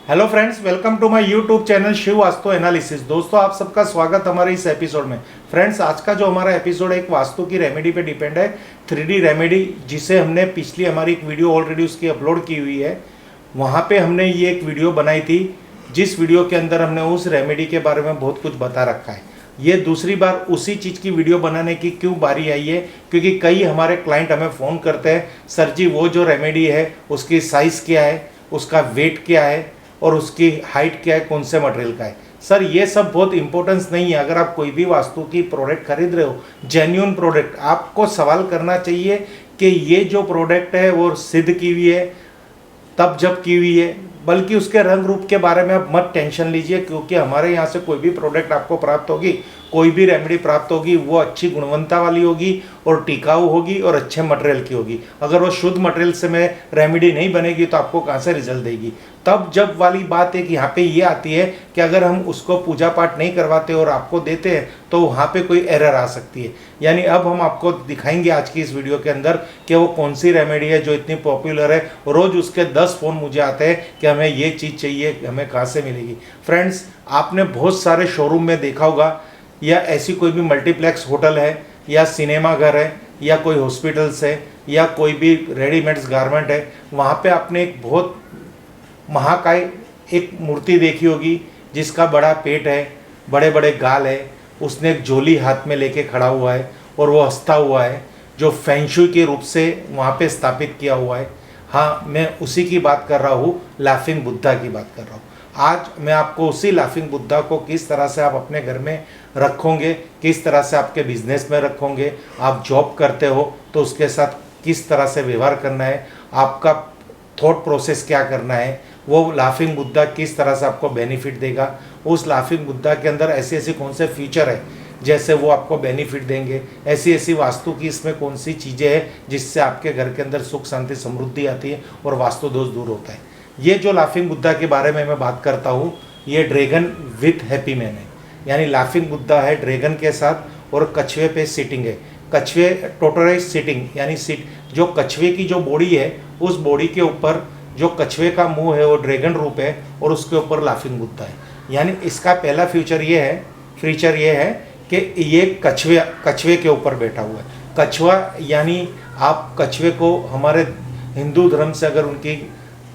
Hello friends, welcome to my YouTube channel Shiv Vastu analysis. दोस्तों, आप सबका स्वागत हमारे इस एपिसोड में। फ्रेंड्स, आज का जो हमारा एपिसोड है एक वास्तु की रेमेडी पे डिपेंड है, 3D रेमेडी, जिसे हमने पिछली हमारी एक वीडियो ऑलरेडी उसकी अपलोड की हुई है। वहाँ पे हमने ये एक वीडियो बनाई थी, जिस वीडियो के अंदर हमने उस रेमेडी के बारे में बहुत कुछ बता रखा है। ये दूसरी बार उसी चीज़ की वीडियो बनाने की क्यों बारी आई है, क्योंकि कई हमारे क्लाइंट हमें फ़ोन करते हैं, सर जी वो जो रेमेडी है उसकी साइज़ क्या है, उसका वेट क्या है और उसकी हाइट क्या है, कौन से मटेरियल का है। सर ये सब बहुत इंपॉर्टेंस नहीं है। अगर आप कोई भी वास्तु की प्रोडक्ट खरीद रहे हो, जेन्युइन प्रोडक्ट, आपको सवाल करना चाहिए कि ये जो प्रोडक्ट है वो सिद्ध की हुई है, तब जब की हुई है, बल्कि उसके रंग रूप के बारे में आप मत टेंशन लीजिए, क्योंकि हमारे यहाँ से कोई भी प्रोडक्ट आपको प्राप्त होगी, कोई भी रेमेडी प्राप्त होगी, वो अच्छी गुणवत्ता वाली होगी और टिकाऊ होगी और अच्छे मटेरियल की होगी। अगर वो शुद्ध मटेरियल से में रेमेडी नहीं बनेगी तो आपको कहाँ से रिजल्ट देगी। तब जब वाली बात है कि यहाँ पे ये आती है कि अगर हम उसको पूजा पाठ नहीं करवाते और आपको देते हैं तो वहाँ पे कोई एरर आ सकती है। यानी अब हम आपको दिखाएंगे आज की इस वीडियो के अंदर कि वो कौन सी रेमेडी है जो इतनी पॉपुलर है। रोज़ उसके 10 फ़ोन मुझे आते हैं कि हमें ये चीज़ चाहिए, हमें कहाँ से मिलेगी। फ्रेंड्स, आपने बहुत सारे शोरूम में देखा होगा, या ऐसी कोई भी मल्टीप्लेक्स होटल है या सिनेमा घर है या कोई हॉस्पिटल्स है या कोई भी रेडीमेड्स गारमेंट है, वहाँ पे आपने एक बहुत महाकाय एक मूर्ति देखी होगी जिसका बड़ा पेट है, बड़े बड़े गाल है, उसने एक झोली हाथ में लेके खड़ा हुआ है और वो हंसता हुआ है, जो फेंगशुई के रूप से वहाँ पे स्थापित किया हुआ है। हाँ, मैं उसी की बात कर रहा हूँ, लाफिंग बुद्धा की बात कर रहा हूँ। आज मैं आपको उसी लाफिंग बुद्धा को किस तरह से आप अपने घर में रखोगे, किस तरह से आपके बिजनेस में रखोगे, आप जॉब करते हो तो उसके साथ किस तरह से व्यवहार करना है, आपका थॉट प्रोसेस क्या करना है, वो लाफिंग बुद्धा किस तरह से आपको बेनिफिट देगा, उस लाफिंग बुद्धा के अंदर ऐसे ऐसे कौन से फीचर है जैसे वो आपको बेनिफिट देंगे, ऐसी ऐसी वास्तु की इसमें कौन सी चीज़ें हैं जिससे आपके घर के अंदर सुख शांति समृद्धि आती है और वास्तु दोष दूर होता है। ये जो लाफिंग बुद्धा के बारे में मैं बात करता हूँ, ये ड्रैगन विथ हैप्पी मैन है। यानी लाफिंग बुद्धा है ड्रैगन के साथ और कछुए पे सिटिंग है। कछुए टोटराइज सिटिंग, यानी सिट जो कछुए की जो बॉडी है, उस बॉडी के ऊपर जो कछुए का मुंह है वो ड्रैगन रूप है और उसके ऊपर लाफिंग बुद्धा है। यानी इसका पहला फीचर ये है कि ये कछुए के ऊपर बैठा हुआ है। कछुआ यानी आप कछुए को हमारे हिंदू धर्म से अगर उनकी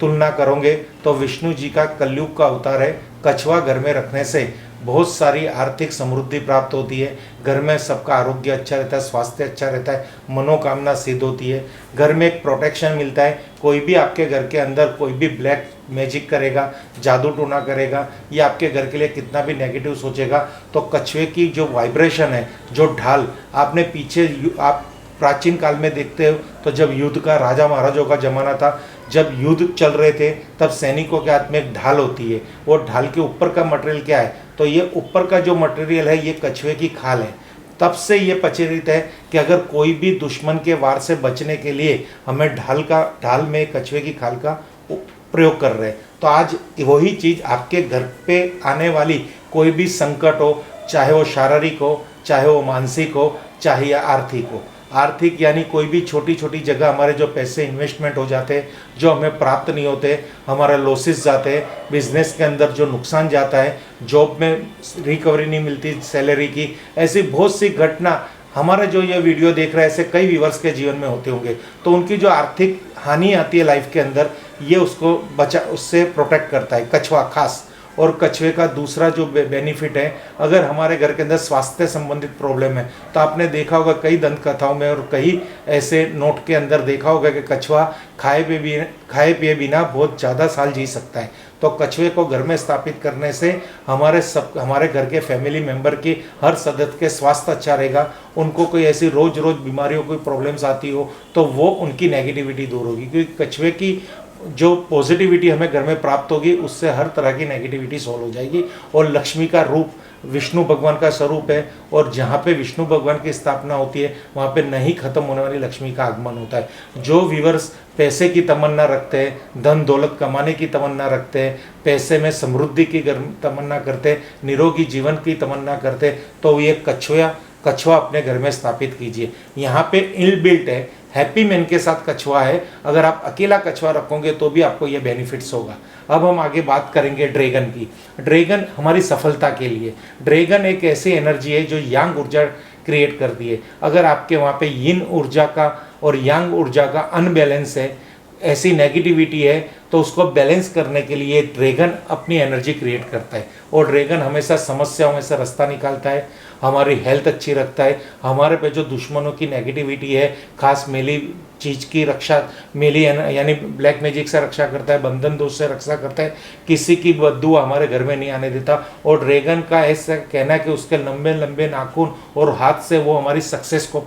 तुलना करोगे तो विष्णु जी का कलयुग का अवतार है। कछुआ घर में रखने से बहुत सारी आर्थिक समृद्धि प्राप्त होती है, घर में सबका आरोग्य अच्छा रहता है, स्वास्थ्य अच्छा रहता है, मनोकामना सिद्ध होती है, घर में एक प्रोटेक्शन मिलता है। कोई भी आपके घर के अंदर कोई भी ब्लैक मैजिक करेगा, जादू टोना करेगा या आपके घर के लिए कितना भी नेगेटिव सोचेगा, तो कछुए की जो वाइब्रेशन है, जो ढाल आपने पीछे आप प्राचीन काल में देखते हो तो जब युद्ध का, राजा महाराजों का ज़माना था, जब युद्ध चल रहे थे, तब सैनिकों के हाथ में एक ढाल होती है। वो ढाल के ऊपर का मटेरियल क्या है, तो ये ऊपर का जो मटेरियल है ये कछुए की खाल है। तब से ये प्रचलित है कि अगर कोई भी दुश्मन के वार से बचने के लिए हमें ढाल में कछुए की खाल का प्रयोग कर रहे हैं। तो आज वही चीज़ आपके घर पे आने वाली कोई भी संकट हो, चाहे वो शारीरिक हो, चाहे वो मानसिक हो, चाहे आर्थिक हो। आर्थिक यानी कोई भी छोटी छोटी जगह हमारे जो पैसे इन्वेस्टमेंट हो जाते हैं, जो हमें प्राप्त नहीं होते, हमारे लॉसेस जाते हैं, बिजनेस के अंदर जो नुकसान जाता है, जॉब में रिकवरी नहीं मिलती सैलरी की, ऐसी बहुत सी घटना हमारे जो ये वीडियो देख रहे हैं ऐसे कई व्यूअर्स के जीवन में होते होंगे। तो उनकी जो आर्थिक हानि आती है लाइफ के अंदर, ये उससे प्रोटेक्ट करता है कछुआ खास। और कछुए का दूसरा जो बेनिफिट है, अगर हमारे घर के अंदर स्वास्थ्य संबंधित प्रॉब्लम है तो आपने देखा होगा कई दंत कथाओं में और कई ऐसे नोट के अंदर देखा होगा कि कछुआ खाए पिए बिना बहुत ज़्यादा साल जी सकता है। तो कछुए को घर में स्थापित करने से हमारे घर के फैमिली मेंबर की हर सदस्य के स्वास्थ्य अच्छा रहेगा। उनको कोई ऐसी रोज़ बीमारियों कोई प्रॉब्लम्स आती हो तो वो उनकी नेगेटिविटी दूर होगी, क्योंकि कछुए की जो पॉजिटिविटी हमें घर में प्राप्त होगी उससे हर तरह की नेगेटिविटी सॉल्व हो जाएगी। और लक्ष्मी का रूप विष्णु भगवान का स्वरूप है, और जहाँ पे विष्णु भगवान की स्थापना होती है वहाँ पे नहीं खत्म होने वाली लक्ष्मी का आगमन होता है। जो व्यूअर्स पैसे की तमन्ना रखते हैं, धन दौलत कमाने की तमन्ना रखते हैं, पैसे में समृद्धि की तमन्ना करते हैं, निरोगी जीवन की तमन्ना करते हैं, तो ये कछुआ अपने घर में स्थापित कीजिए। यहाँ पे इनबिल्ट है हैप्पी मैन के साथ कछुआ है, अगर आप अकेला कछुआ रखोगे तो भी आपको ये बेनिफिट्स होगा। अब हम आगे बात करेंगे ड्रैगन की। ड्रैगन हमारी सफलता के लिए, ड्रैगन एक ऐसी एनर्जी है जो यांग ऊर्जा क्रिएट करती है। अगर आपके वहाँ पे यिन ऊर्जा का और यांग ऊर्जा का अनबैलेंस है, ऐसी नेगेटिविटी है, तो उसको बैलेंस करने के लिए ड्रैगन अपनी एनर्जी क्रिएट करता है। और ड्रैगन हमेशा समस्याओं में से रास्ता निकालता है, हमारी हेल्थ अच्छी रखता है, हमारे पे जो दुश्मनों की नेगेटिविटी है, खास मेली चीज़ की रक्षा, मेली यानी ब्लैक मैजिक से रक्षा करता है, बंधन दोष से रक्षा करता है, किसी की बददुआ हमारे घर में नहीं आने देता। और ड्रैगन का ऐसा कहना है कि उसके लंबे लंबे नाखून और हाथ से वो हमारी सक्सेस को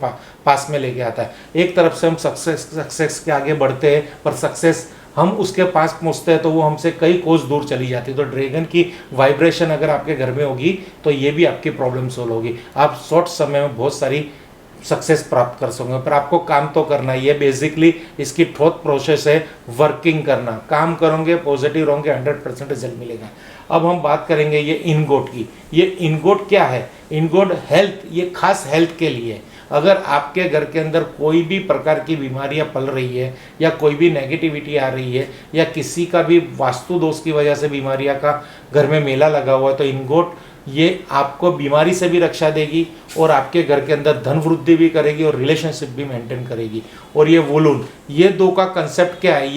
पास में लेके आता है। एक तरफ से हम सक्सेस के आगे बढ़ते हैं, पर सक्सेस हम उसके पास पहुंचते हैं तो वो हमसे कई कोस दूर चली जाती है। तो ड्रैगन की वाइब्रेशन अगर आपके घर में होगी तो ये भी आपकी प्रॉब्लम सोल्व होगी, आप शॉर्ट समय में बहुत सारी सक्सेस प्राप्त कर सकोगे। पर आपको काम तो करना है, ये बेसिकली इसकी थॉट प्रोसेस है, वर्किंग करना। काम करोगे, पॉजिटिव रहोगे, 100% रिजल्ट मिलेगा। अब हम बात करेंगे ये इनगोट की। ये इनगोट क्या है? इनगोट हेल्थ, ये खास हेल्थ के लिए। अगर आपके घर के अंदर कोई भी प्रकार की बीमारियां पल रही है, या कोई भी नेगेटिविटी आ रही है, या किसी का भी वास्तु दोष की वजह से बीमारियां का घर में मेला लगा हुआ है, तो इनगोट ये आपको बीमारी से भी रक्षा देगी और आपके घर के अंदर धन वृद्धि भी करेगी और रिलेशनशिप भी मेंटेन करेगी। और ये वुलून, ये दो का कंसेप्ट क्या है?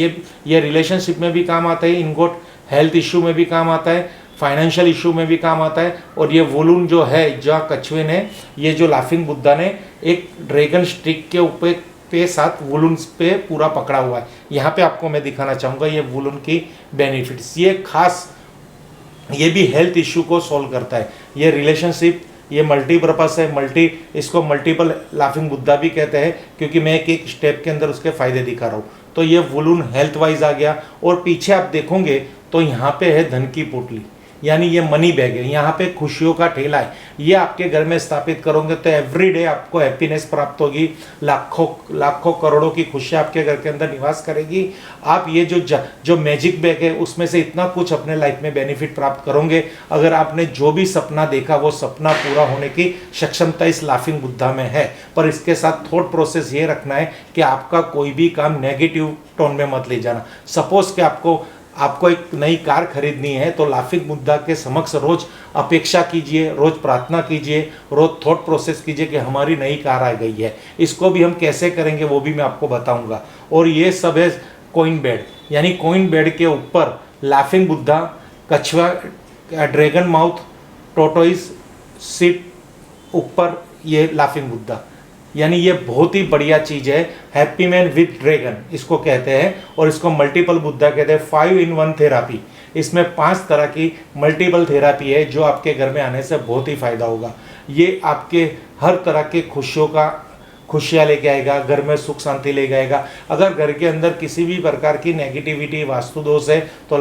ये रिलेशनशिप में भी काम आता है इनगोट, हेल्थ इश्यू में भी काम आता है, फाइनेंशियल इशू में भी काम आता है। और ये वुलून जो है, जो कछुए ने, ये जो लाफिंग बुद्धा ने एक ड्रैगन स्टिक के ऊपर पे साथ वुलून पे पूरा पकड़ा हुआ है। यहाँ पे आपको मैं दिखाना चाहूँगा ये वुलून की बेनिफिट्स। ये खास, ये भी हेल्थ इशू को सॉल्व करता है। ये रिलेशनशिप, ये मल्टीपर्पस है, इसको मल्टीपल लाफिंग बुद्धा भी कहते हैं, क्योंकि मैं एक स्टेप के अंदर उसके फायदे दिखा रहा हूँ। तो ये वुलून हेल्थ वाइज आ गया। और पीछे आप देखोगे तो यहाँ पे है धन की पोटली, यानी ये मनी बैग है, यहाँ पे खुशियों का ठेला है। ये आपके घर में स्थापित करोगे तो एवरीडे आपको हैप्पीनेस प्राप्त होगी, लाखों करोड़ों की खुशियाँ आपके घर के अंदर निवास करेगी। आप ये जो मैजिक बैग है उसमें से इतना कुछ अपने लाइफ में बेनिफिट प्राप्त करोगे। अगर आपने जो भी सपना देखा वो सपना पूरा होने की सक्षमता इस लाफिंग बुद्धा में है। पर इसके साथ थॉट प्रोसेस ये रखना है कि आपका कोई भी काम नेगेटिव टोन में मत ले जाना। सपोज कि आपको एक नई कार खरीदनी है तो लाफिंग बुद्धा के समक्ष रोज अपेक्षा कीजिए, रोज प्रार्थना कीजिए, रोज थॉट प्रोसेस कीजिए कि हमारी नई कार आ गई है। इसको भी हम कैसे करेंगे वो भी मैं आपको बताऊंगा। और ये सब है कॉइन बेड, यानी कॉइन बेड के ऊपर लाफिंग बुद्धा, कछुआ, ड्रैगन माउथ, टोटोइस सीट ऊपर ये लाफिंग बुद्धा, यानी ये बहुत ही बढ़िया चीज़ है। हैप्पी मैन विद ड्रैगन इसको कहते हैं, और इसको मल्टीपल बुद्धा कहते हैं। 5-in-1 थेरापी, इसमें 5 तरह की मल्टीपल थेरापी है जो आपके घर में आने से बहुत ही फायदा होगा। ये आपके हर तरह के खुशियाँ लेके आएगा, घर में सुख शांति लेके आएगा। अगर घर के अंदर किसी भी प्रकार की नेगेटिविटी, वास्तु दोष है, तो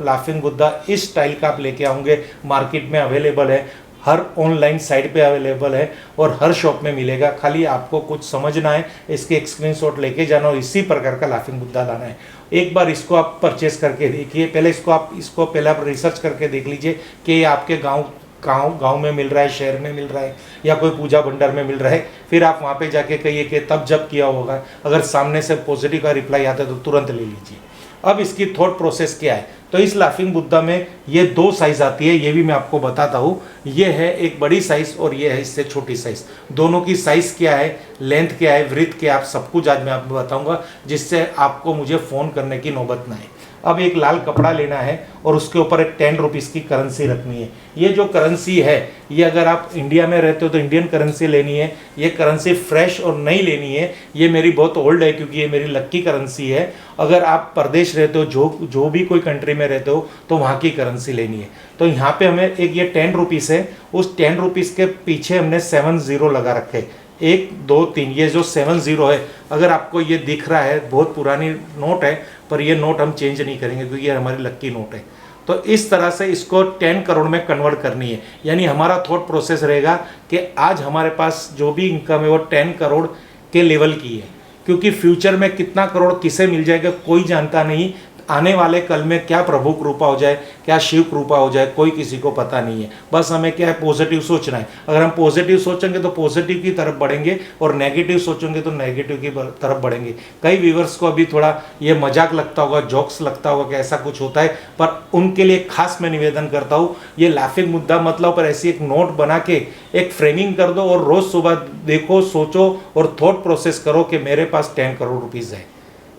लाफिंग बुद्धा इस स्टाइल का आप लेके आओगे। मार्केट में अवेलेबल है, हर ऑनलाइन साइट पे अवेलेबल है और हर शॉप में मिलेगा। खाली आपको कुछ समझना है, इसके एक स्क्रीनशॉट लेके जाना और इसी प्रकार का लाफिंग बुद्धा लाना है। एक बार इसको आप परचेस करके देखिए, पहले आप रिसर्च करके देख लीजिए कि ये आपके गांव में मिल रहा है, शहर में मिल रहा है, या कोई पूजा भंडार में मिल रहा है। फिर आप वहाँ पे जाके कहिए कि तब जब किया होगा। अगर सामने से पॉजिटिव का रिप्लाई आता है तो तुरंत ले लीजिए। अब इसकी थॉट प्रोसेस क्या है? तो इस लाफिंग बुद्धा में ये 2 साइज आती है, ये भी मैं आपको बताता हूँ। ये है एक बड़ी साइज और ये है इससे छोटी साइज। दोनों की साइज क्या है, लेंथ क्या है, विड्थ क्या है, आप सब कुछ आज मैं आपको बताऊंगा, जिससे आपको मुझे फ़ोन करने की नौबत ना आए। अब एक लाल कपड़ा लेना है और उसके ऊपर एक 10 रुपीज़ की करेंसी रखनी है। ये जो करेंसी है, ये अगर आप इंडिया में रहते हो तो इंडियन करेंसी लेनी है। ये करेंसी फ्रेश और नई लेनी है। ये मेरी बहुत ओल्ड है क्योंकि ये मेरी लक्की करेंसी है। अगर आप प्रदेश रहते हो, जो भी कोई कंट्री में रहते हो, तो वहाँ की करेंसी लेनी है। तो यहाँ पे हमें एक ये 10 रुपीज़ है, उस 10 रुपीज़ के पीछे हमने 7 0 लगा रखे। 1 2 3, ये जो 7 0 है, अगर आपको ये दिख रहा है, बहुत पुरानी नोट है, पर ये नोट हम चेंज नहीं करेंगे क्योंकि ये हमारी लक्की नोट है। तो इस तरह से इसको 10 करोड़ में कन्वर्ट करनी है। यानी हमारा थॉट प्रोसेस रहेगा कि आज हमारे पास जो भी इनकम है वो 10 करोड़ के लेवल की है, क्योंकि फ्यूचर में कितना करोड़ किसे मिल जाएगा कोई जानता नहीं। आने वाले कल में क्या प्रभु कृपा हो जाए, क्या शिव कृपा हो जाए, कोई किसी को पता नहीं है। बस हमें क्या है, पॉजिटिव सोचना है। अगर हम पॉजिटिव सोचेंगे तो पॉजिटिव की तरफ बढ़ेंगे, और नेगेटिव सोचेंगे तो नेगेटिव की तरफ बढ़ेंगे। कई व्यूवर्स को अभी थोड़ा ये मजाक लगता होगा, जोक्स लगता होगा कि ऐसा कुछ होता है, पर उनके लिए खास मैं निवेदन करता हूँ, ये लाफिंग मुद्दा मतलब पर ऐसी एक नोट बना के एक फ्रेमिंग कर दो, और रोज सुबह देखो, सोचो और थॉट प्रोसेस करो कि मेरे पास 10 करोड़ रुपीज़ है।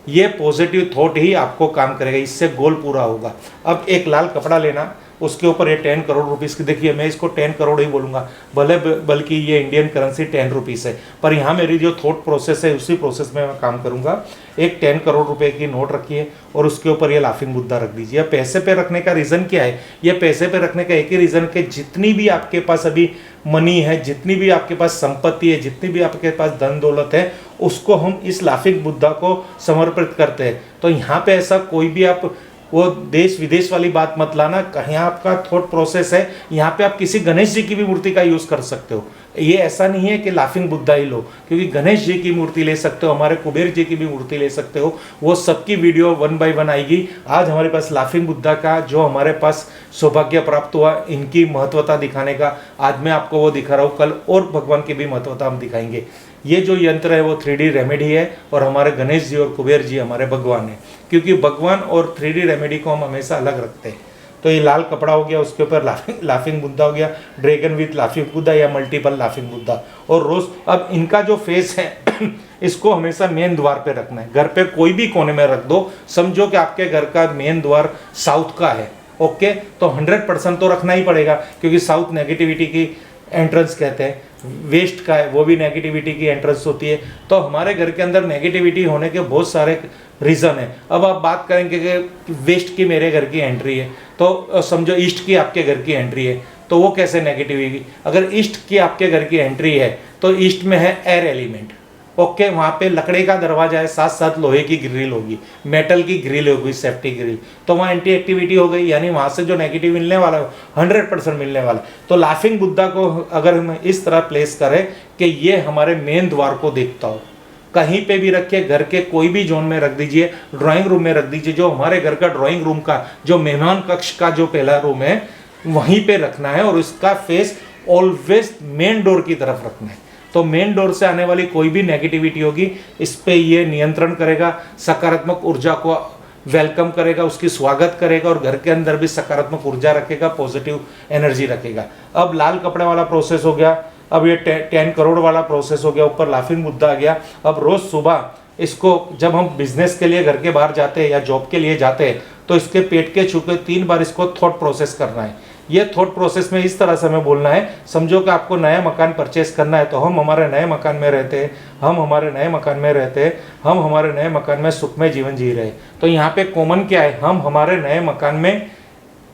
ये पॉजिटिव थॉट ही आपको काम करेगा, इससे गोल पूरा होगा। अब एक लाल कपड़ा लेना, उसके ऊपर ये 10 करोड़ रुपीज़ की, देखिए मैं इसको 10 करोड़ ही बोलूँगा, बल्कि ये इंडियन करेंसी 10 रुपीज़ है, पर यहाँ मेरी जो थॉट प्रोसेस है उसी प्रोसेस में मैं काम करूँगा। एक 10 करोड़ रुपए की नोट रखिए और उसके ऊपर ये लाफिंग बुद्धा रख दीजिए। अब पैसे पे रखने का रीज़न क्या है? ये पैसे पे रखने का एक ही रीज़न कि जितनी भी आपके पास अभी मनी है, जितनी भी आपके पास संपत्ति है, जितनी भी आपके पास धन दौलत है, उसको हम इस लाफिंग बुद्धा को समर्पित करते हैं। तो यहाँ पे ऐसा कोई भी आप वो देश विदेश वाली बात मत लाना, कहीं आपका थॉट प्रोसेस है, यहाँ पे आप किसी गणेश जी की भी मूर्ति का यूज़ कर सकते हो। ये ऐसा नहीं है कि लाफिंग बुद्धा ही लो, क्योंकि गणेश जी की मूर्ति ले सकते हो, हमारे कुबेर जी की भी मूर्ति ले सकते हो। वो सबकी वीडियो 1 बाय 1 आएगी। आज हमारे पास लाफिंग बुद्धा का जो हमारे पास सौभाग्य प्राप्त हुआ, इनकी महत्वता दिखाने का आज मैं आपको वो दिखा रहा हूँ। कल और भगवान की भी महत्वता हम दिखाएंगे। ये जो यंत्र है वो 3D रेमेडी है, और हमारे गणेश जी और कुबेर जी हमारे भगवान हैं, क्योंकि भगवान और 3D रेमेडी को हम हमेशा अलग रखते हैं। तो ये लाल कपड़ा हो गया, उसके ऊपर लाफिंग बुद्धा हो गया, ड्रैगन विथ लाफिंग बुद्धा या मल्टीपल लाफिंग बुद्धा, और रोज। अब इनका जो फेस है इसको हमेशा मेन द्वार पे रखना है। घर पे कोई भी कोने में रख दो, समझो कि आपके घर का मेन द्वार साउथ का है, ओके, तो 100% तो रखना ही पड़ेगा, क्योंकि साउथ नेगेटिविटी की एंट्रेंस कहते हैं। वेस्ट का है, वो भी नेगेटिविटी की एंट्रेंस होती है। तो हमारे घर के अंदर नेगेटिविटी होने के बहुत सारे रीज़न है। अब आप बात करेंगे कि वेस्ट की मेरे घर की एंट्री है, तो समझो ईस्ट की आपके घर की एंट्री है, तो वो कैसे नेगेटिव होगी? अगर ईस्ट की आपके घर की एंट्री है तो ईस्ट में है एयर एलिमेंट, ओके, वहाँ पे लकड़ी का दरवाजा है, साथ साथ लोहे की ग्रिल होगी, मेटल की ग्रिल होगी, सेफ्टी ग्रिल, तो वहाँ एंटी एक्टिविटी हो गई, यानी वहाँ से जो नेगेटिव मिलने वाला है 100% मिलने वाला है। तो लाफिंग बुद्धा को अगर हम इस तरह प्लेस करें कि ये हमारे मेन द्वार को देखता हो, कहीं पे भी रखिए, घर के कोई भी जोन में रख दीजिए, ड्राइंग रूम में रख दीजिए। जो हमारे घर का ड्राइंग रूम का जो मेहमान कक्ष का जो पहला रूम है वहीं पे रखना है, और इसका फेस ऑलवेज मेन डोर की तरफ रखना है। तो मेन डोर से आने वाली कोई भी नेगेटिविटी होगी, इस पे ये नियंत्रण करेगा, सकारात्मक ऊर्जा को वेलकम करेगा, उसकी स्वागत करेगा, और घर के अंदर भी सकारात्मक ऊर्जा रखेगा, पॉजिटिव एनर्जी रखेगा। अब लाल कपड़े वाला प्रोसेस हो गया, अब ये 10 करोड़ वाला प्रोसेस हो गया, ऊपर लाफिंग बुद्धा आ गया। अब रोज सुबह इसको जब हम बिजनेस के लिए घर के बाहर जाते हैं या जॉब के लिए जाते हैं, तो इसके पेट के छू के 3 बार इसको थॉट प्रोसेस करना है। ये थॉट प्रोसेस में इस तरह से हमें बोलना है, समझो कि आपको नया मकान परचेस करना है, तो हम हमारे नए मकान में रहते हैं, हम हमारे नए मकान में रहते हैं, हम हमारे नए मकान में सुखमय जीवन जी रहे हैं। तो यहाँ पे कॉमन क्या है? हम हमारे नए मकान में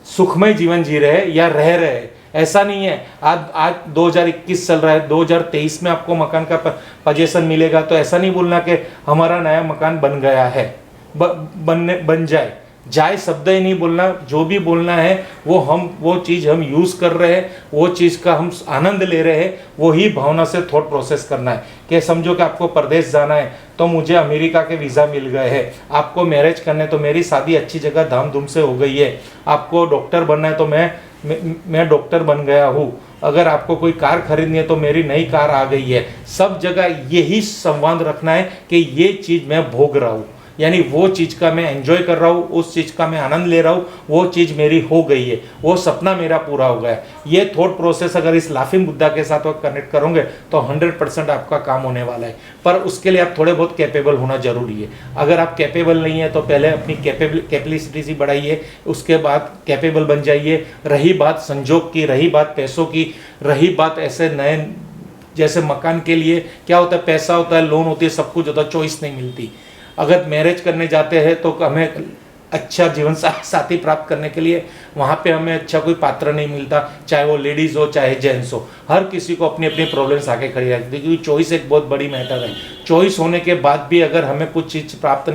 सुखमय जीवन जी रहे हैं या रह रहे हैं। ऐसा नहीं है आज 2021 चल रहा है, 2023 में आपको मकान का पोजीशन मिलेगा, तो ऐसा नहीं बोलना कि हमारा नया मकान बन गया है, बन जाए शब्द ही नहीं बोलना। जो भी बोलना है वो चीज़ हम यूज़ कर रहे हैं, वो चीज़ का हम आनंद ले रहे हैं, वो ही भावना से थॉट प्रोसेस करना है। कि समझो कि आपको प्रदेश जाना है तो मुझे अमेरिका के वीज़ा मिल गए हैं, आपको मैरिज करने तो मेरी शादी अच्छी जगह धामधूम से हो गई है, आपको डॉक्टर बनना है तो मैं डॉक्टर बन गया हूँ, अगर आपको कोई कार खरीदनी है तो मेरी नई कार आ गई है। सब जगह यही संवाद रखना है कि ये चीज़ मैं भोग रहा हूँ, यानी वो चीज़ का मैं एंजॉय कर रहा हूँ, उस चीज़ का मैं आनंद ले रहा हूँ, वो चीज़ मेरी हो गई है, वो सपना मेरा पूरा हो गया है। ये थॉट प्रोसेस अगर इस लाफिंग बुद्धा के साथ आप कनेक्ट करोगे तो 100% आपका काम होने वाला है। पर उसके लिए आप थोड़े बहुत कैपेबल होना जरूरी है। अगर आप कैपेबल नहीं है तो पहले अपनी कैपेबिलिटी से बढ़ाइए, उसके बाद कैपेबल बन जाइए। रही बात संजोग की, रही बात पैसों की, रही बात ऐसे नए जैसे मकान के लिए क्या होता है, पैसा होता है, लोन होती है, सब कुछ होता है, चॉइस नहीं मिलती। अगर मैरिज करने जाते हैं तो हमें अच्छा जीवन साथी प्राप्त करने के लिए वहाँ पे हमें अच्छा कोई पात्र नहीं मिलता, चाहे वो लेडीज़ हो चाहे जेंट्स हो, हर किसी को अपनी अपनी प्रॉब्लम्स आके खड़ी रहती है, क्योंकि चॉइस एक बहुत बड़ी मैटर है। चॉइस होने के बाद भी अगर हमें कुछ चीज़ प्राप्त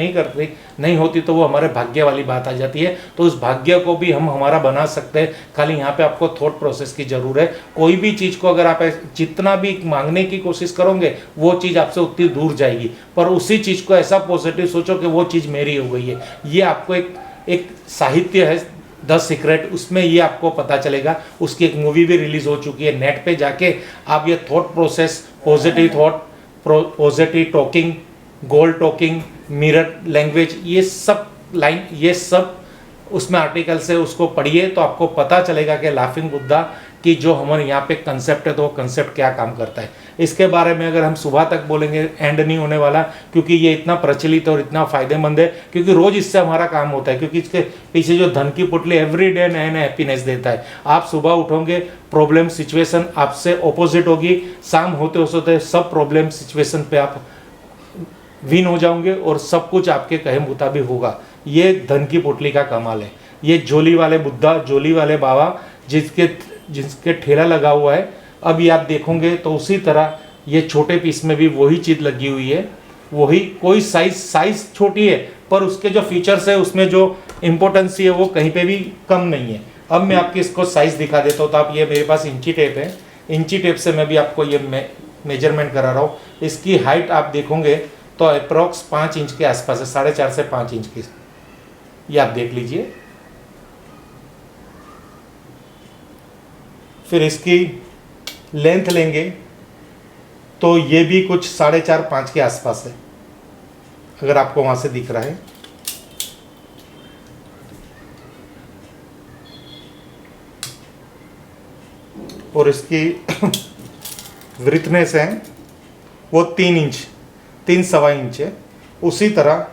नहीं होती तो वो हमारे भाग्य वाली बात आ जाती है। तो उस भाग्य को भी हम हमारा बना सकते हैं, खाली यहाँ पे आपको थॉट प्रोसेस की जरूरत है। कोई भी चीज़ को अगर आप जितना भी मांगने की कोशिश करोगे वो चीज़ आपसे उतनी दूर जाएगी, पर उसी चीज़ को ऐसा पॉजिटिव सोचो कि वो चीज़ मेरी हो गई है। ये आपको एक एक साहित्य है द सीक्रेट, उसमें ये आपको पता चलेगा। उसकी एक मूवी भी रिलीज हो चुकी है, नेट पे जाके आप ये thought process, positive thought, positive talking, goal talking, mirror language, ये सब लाइन, ये सब उसमें आर्टिकल्स है, उसको पढ़िए तो आपको पता चलेगा कि लाफिंग बुद्धा की जो हमारे यहाँ पे कंसेप्ट है तो वो कंसेप्ट क्या काम करता है। इसके बारे में अगर हम सुबह तक बोलेंगे एंड नहीं होने वाला, क्योंकि ये इतना प्रचलित और इतना फायदेमंद है, क्योंकि रोज इससे हमारा काम होता है, क्योंकि इसके पीछे जो धन की पुतली एवरी डे नए नए हैप्पीनेस देता है। आप सुबह उठोगे, प्रॉब्लम सिचुएशन आपसे ऑपोजिट होगी, शाम होते होते सब प्रॉब्लम सिचुएशन पे आप विन हो जाओगे और सब कुछ आपके कहे मुताबिक होगा। ये धन की पोटली का कमाल है। ये झोली वाले बुद्धा, झोली वाले बाबा जिसके ठेला लगा हुआ है, अब ये आप देखोगे तो उसी तरह ये छोटे पीस में भी वही चीज़ लगी हुई है, वही, कोई साइज छोटी है पर उसके जो फीचर्स है, उसमें जो इम्पोर्टेंस है वो कहीं पे भी कम नहीं है। अब मैं आपकी इसको साइज दिखा देता हूँ। तो आप, ये मेरे पास इंची टेप है, इंची टेप से मैं भी आपको ये मेजरमेंट करा रहा हूँ। इसकी हाइट आप देखोगे तो अप्रोक्स 5 इंच के आसपास है, 4.5 से 5 इंच की, ये आप देख लीजिए। फिर इसकी लेंथ लेंगे तो ये भी कुछ 4.5-5 के आसपास है, अगर आपको वहां से दिख रहा है। और इसकी विड्थनेस है वो 3 इंच, 3.25 इंच है। उसी तरह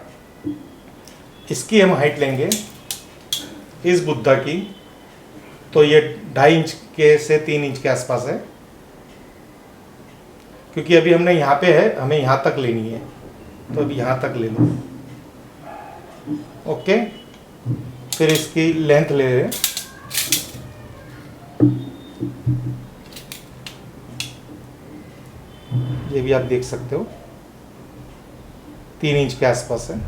इसकी हम हाइट लेंगे इस बुद्धा की, तो ये 2.5 इंच के से 3 इंच के आसपास है, क्योंकि अभी हमने यहाँ पे है, हमें यहाँ तक लेनी है, तो अभी यहाँ तक ले लो। ओके, फिर इसकी लेंथ ले रहे, ये भी आप देख सकते हो 3 इंच के आसपास है।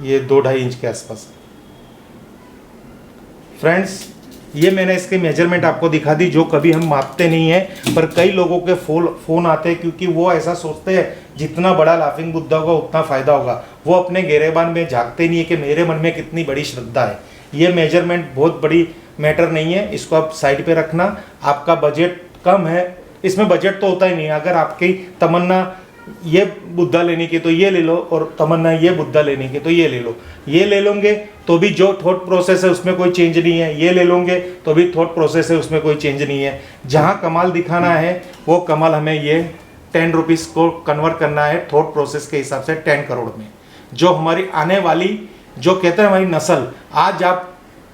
ये 2-2.5 इंच के आसपास है। फ्रेंड्स, ये मैंने इसके मेजरमेंट आपको दिखा दी, जो कभी हम मापते नहीं है, पर कई लोगों के फोन आते हैं, क्योंकि वो ऐसा सोचते हैं जितना बड़ा लाफिंग बुद्धा होगा उतना फायदा होगा। वो अपने गिरेबान में झांकते नहीं है कि मेरे मन में कितनी बड़ी श्रद्धा है। ये मेजरमेंट बहुत बड़ी मैटर नहीं है, इसको आप साइड पे रखना। आपका बजट कम है, इसमें बजट तो होता ही नहीं है। अगर आपकी तमन्ना ये बुद्धा लेने की तो ये ले लो, और तमन्ना ये बुद्धा लेने की तो ये ले लो। ये ले लोगे तो भी जो थॉट प्रोसेस है उसमें कोई चेंज नहीं है, ये ले लोगे तो भी थॉट प्रोसेस है उसमें कोई चेंज नहीं है। जहाँ कमाल दिखाना है वो कमाल हमें ये 10 रुपीज़ को कन्वर्ट करना है थॉट प्रोसेस के हिसाब से 10 करोड़ में। जो हमारी आने वाली, जो कहते हैं हमारी नस्ल, आज आप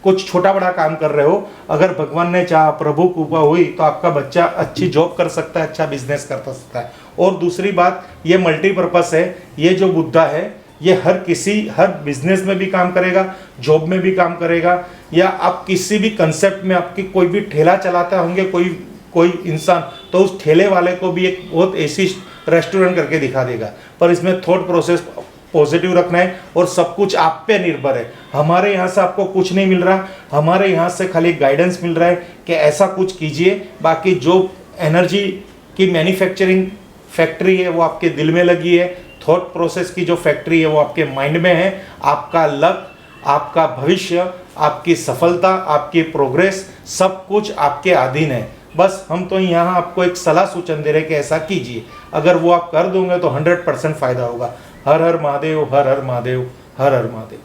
कुछ छोटा बड़ा काम कर रहे हो, अगर भगवान ने चाहा, प्रभु कृपा हुई, तो आपका बच्चा अच्छी जॉब कर सकता है, अच्छा बिजनेस कर सकता है। और दूसरी बात, ये मल्टीपर्पस है। ये जो बुद्धा है ये हर बिजनेस में भी काम करेगा, जॉब में भी काम करेगा, या आप किसी भी कंसेप्ट में, आपकी कोई भी ठेला चलाता होंगे कोई इंसान, तो उस ठेले वाले को भी एक बहुत ऐसी रेस्टोरेंट करके दिखा देगा। पर इसमें थॉट प्रोसेस पॉजिटिव रखना है और सब कुछ आप पे निर्भर है। हमारे यहाँ से आपको कुछ नहीं मिल रहा, हमारे यहाँ से खाली गाइडेंस मिल रहा है कि ऐसा कुछ कीजिए। बाकी जो एनर्जी की मैन्युफैक्चरिंग फैक्ट्री है वो आपके दिल में लगी है, थॉट प्रोसेस की जो फैक्ट्री है वो आपके माइंड में है। आपका लक, आपका भविष्य, आपकी सफलता, आपकी प्रोग्रेस, सब कुछ आपके अधीन है। बस हम तो यहाँ आपको एक सलाह सूचन दे रहे कि ऐसा कीजिए। अगर वो आप कर दोगे तो 100% फायदा होगा। हर हर महादेव, हर हर महादेव, हर हर महादेव।